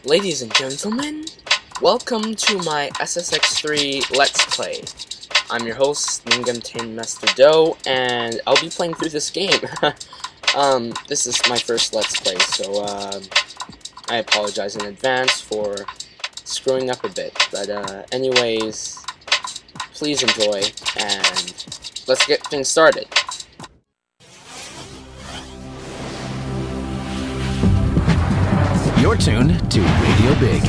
Ladies and gentlemen, welcome to my SSX3 Let's Play. I'm your host, Ningam Master Doe, and I'll be playing through this game. This is my first Let's Play, so I apologize in advance for screwing up a bit. But anyways, please enjoy, and let's get things started. You're tuned to Radio Big.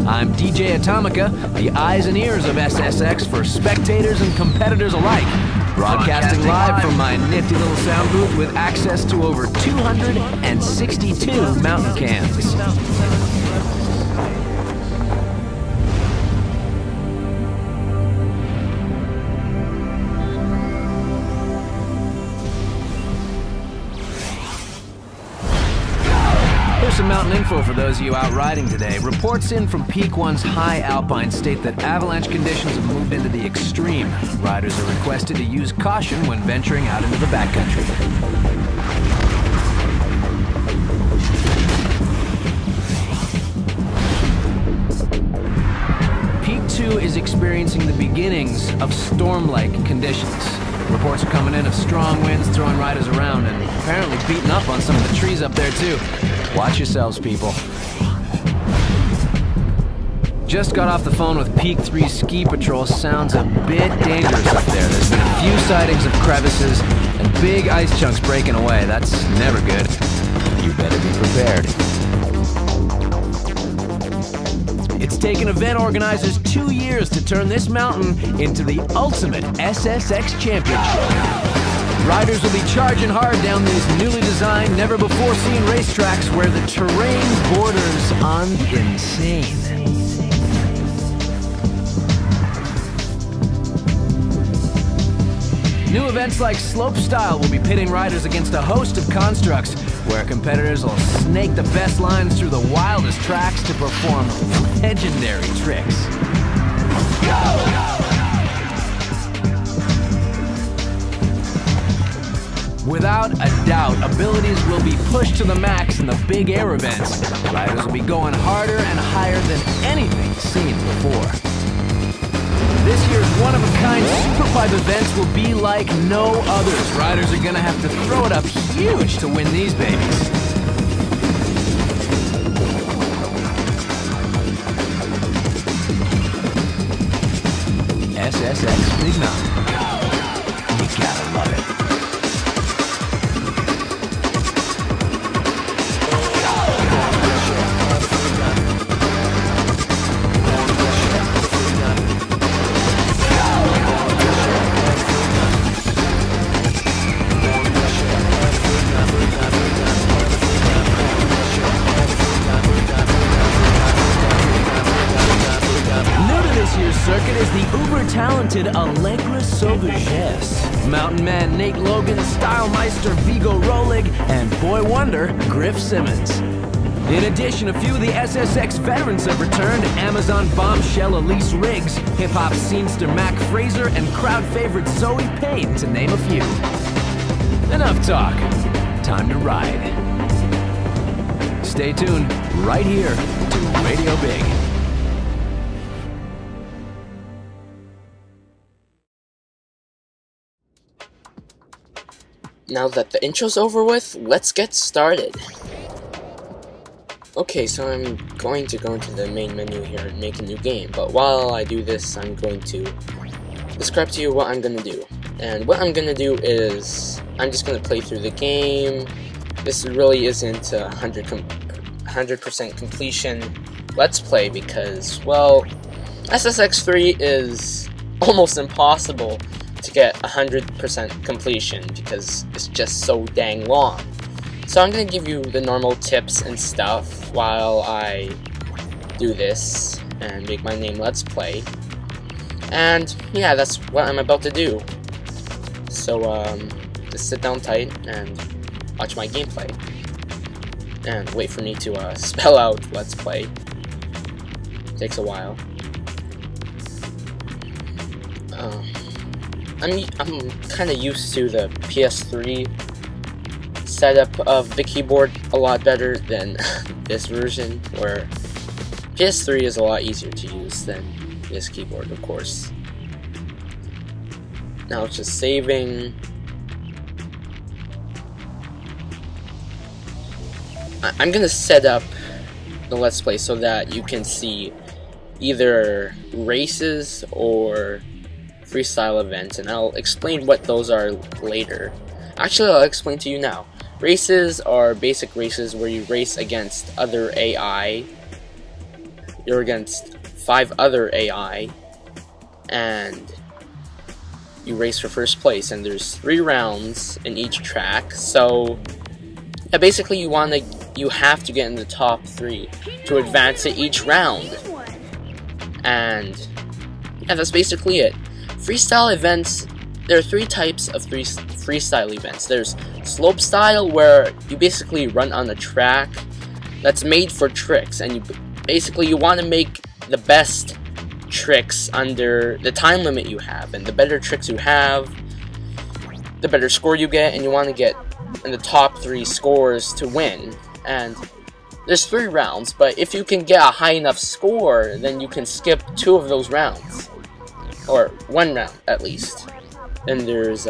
I'm DJ Atomica, the eyes and ears of SSX for spectators and competitors alike. Broadcasting live from my nifty little sound booth with access to over 262 mountain cams. Some mountain info for those of you out riding today. Reports in from Peak 1's high alpine state that avalanche conditions have moved into the extreme. Riders are requested to use caution when venturing out into the backcountry. Peak 2 is experiencing the beginnings of storm-like conditions. Reports are coming in of strong winds throwing riders around and apparently beating up on some of the trees up there too. Watch yourselves, people. Just got off the phone with Peak 3 Ski Patrol. Sounds a bit dangerous up there. There's been a few sightings of crevices and big ice chunks breaking away. That's never good. You better be prepared. It's taken event organizers 2 years to turn this mountain into the ultimate SSX championship. Riders will be charging hard down these newly designed, never-before-seen racetracks where the terrain borders on insane. New events like slopestyle will be pitting riders against a host of constructs where competitors will snake the best lines through the wildest tracks to perform legendary tricks. Go! Without a doubt, abilities will be pushed to the max in the big air events. Riders will be going harder and higher than anything seen before. This year's one-of-a-kind Superpipe events will be like no others. Riders are gonna have to throw it up huge to win these babies. SSX Big Mountain. You gotta love it. Circuit is the uber-talented Allegra Sauvagesse. Mountain man Nate Logan, Stylmeister Vigo Rolig, and boy wonder Griff Simmons. In addition, a few of the SSX veterans have returned. Amazon bombshell Elise Riggs, hip-hop scenester Mac Fraser, and crowd favorite Zoe Payne, to name a few. Enough talk. Time to ride. Stay tuned right here to Radio Big. Now that the intro's over with, let's get started. Okay, so I'm going to go into the main menu here and make a new game, but while I do this, I'm going to describe to you what I'm going to do. And what I'm going to do is, I'm just going to play through the game. This really isn't a 100% completion Let's Play because, well, SSX3 is almost impossible to get 100% completion because it's just so dang long. So I'm gonna give you the normal tips and stuff while I do this and make my name Let's Play. And yeah, that's what I'm about to do. So just sit down tight and watch my gameplay. And wait for me to spell out Let's Play. Takes a while. I'm kind of used to the PS3 setup of the keyboard a lot better than this version, where PS3 is a lot easier to use than this keyboard, of course. Now it's just saving. I'm gonna set up the Let's Play so that you can see either races or freestyle events, and I'll explain what those are later. Actually, I'll explain to you now. Races are basic races where you race against other AI. You're against 5 other AI, and you race for first place, and there's 3 rounds in each track. So yeah, basically you have to get in the top 3 to advance to each round. And yeah, that's basically it. Freestyle events, there are 3 types of freestyle events. There's slopestyle, where you basically run on a track that's made for tricks, and you want to make the best tricks under the time limit you have, and the better tricks you have, the better score you get, and you want to get in the top 3 scores to win. And there's 3 rounds, but if you can get a high enough score, then you can skip 2 of those rounds, or 1 round at least. Then there's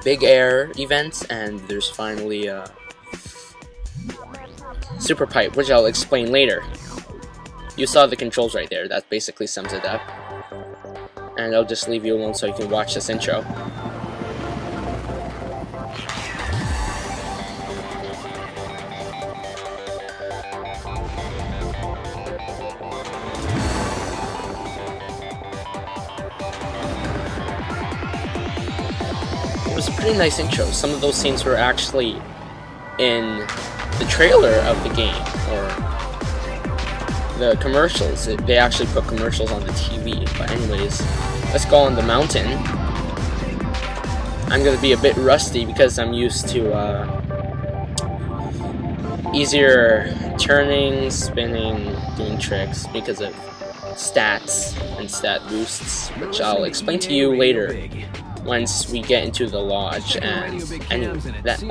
big air events, and there's finally super pipe, which I'll explain later. You saw the controls right there. That basically sums it up. And I'll just leave you alone so you can watch this intro. It was a pretty nice intro. Some of those scenes were actually in the trailer of the game, or the commercials. They actually put commercials on the TV. But anyways, let's go on the mountain. I'm gonna be a bit rusty because I'm used to easier turning, spinning, doing tricks because of stats and stat boosts, which I'll explain to you later once we get into the lodge and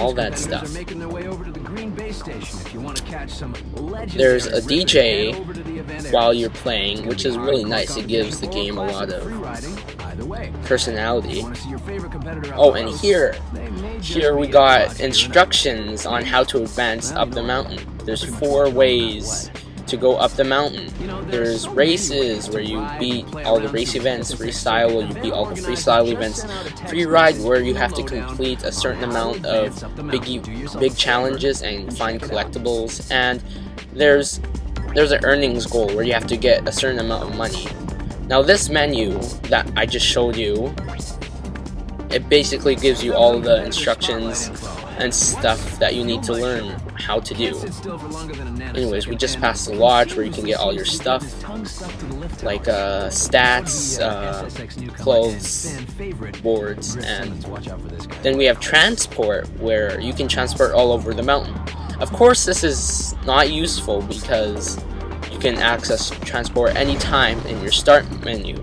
all that stuff. There's a DJ while you're playing, which is really nice. It gives the game a lot of personality. Oh, and here we got instructions on how to advance up the mountain. There's 4 ways to go up the mountain. There's races where you beat all the race events, freestyle where you beat all the freestyle events, free ride where you have to complete a certain amount of big challenges and find collectibles, and there's an earnings goal where you have to get a certain amount of money. Now this menu that I just showed you, it basically gives you all the instructions and stuff that you need to learn how to do. Anyways, we just passed the lodge where you can get all your stuff, like stats, clothes, boards, and then we have transport, where you can transport all over the mountain. Of course, this is not useful because you can access transport anytime in your start menu,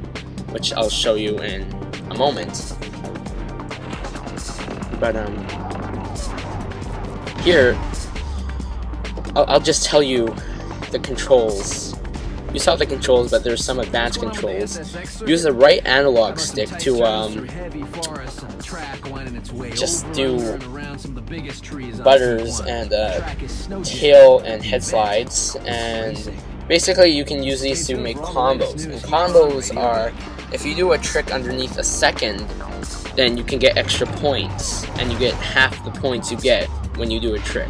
which I'll show you in a moment. But here, I'll just tell you the controls. You saw the controls, but there's some advanced controls. Use the right analog stick to just do butters and tail and head slides, and basically you can use these to make combos. And combos are, if you do a trick underneath a second, then you can get extra points, and you get half the points you get when you do a trick.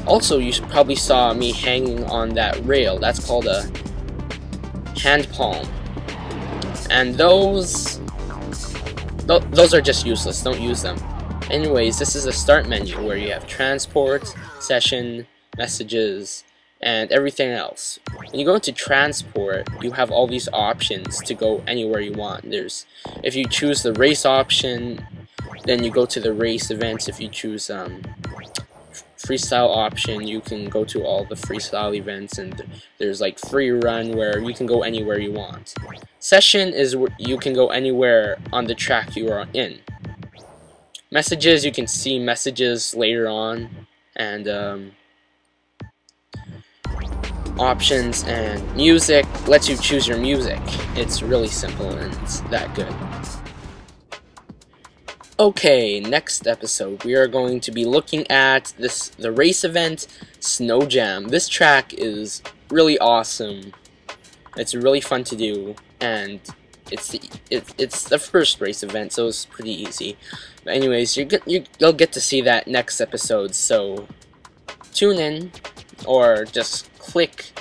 Also, you probably saw me hanging on that rail. That's called a hand palm, and those are just useless. Don't use them. Anyways, this is a start menu where you have transport, session, messages, and everything else. When you go into transport, you have all these options to go anywhere you want. If you choose the race option, then you go to the race events. If you choose freestyle option, you can go to all the freestyle events, and there's like free run where you can go anywhere you want. Session is where you can go anywhere on the track you are in. Messages, you can see messages later on, and options and music lets you choose your music. It's really simple and it's that good. Okay, next episode we are going to be looking at the race event Snow Jam. This track is really awesome. It's really fun to do, and it's the first race event, so it's pretty easy. But anyways, you'll get to see that next episode, so tune in or just click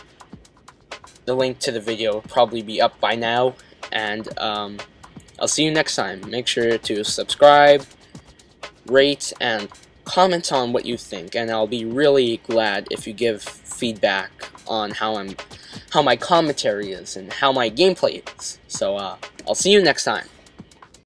the link to the video. Will probably be up by now, and I'll see you next time. Make sure to subscribe, rate, and comment on what you think, and I'll be really glad if you give feedback on how my commentary is and how my gameplay is. So I'll see you next time.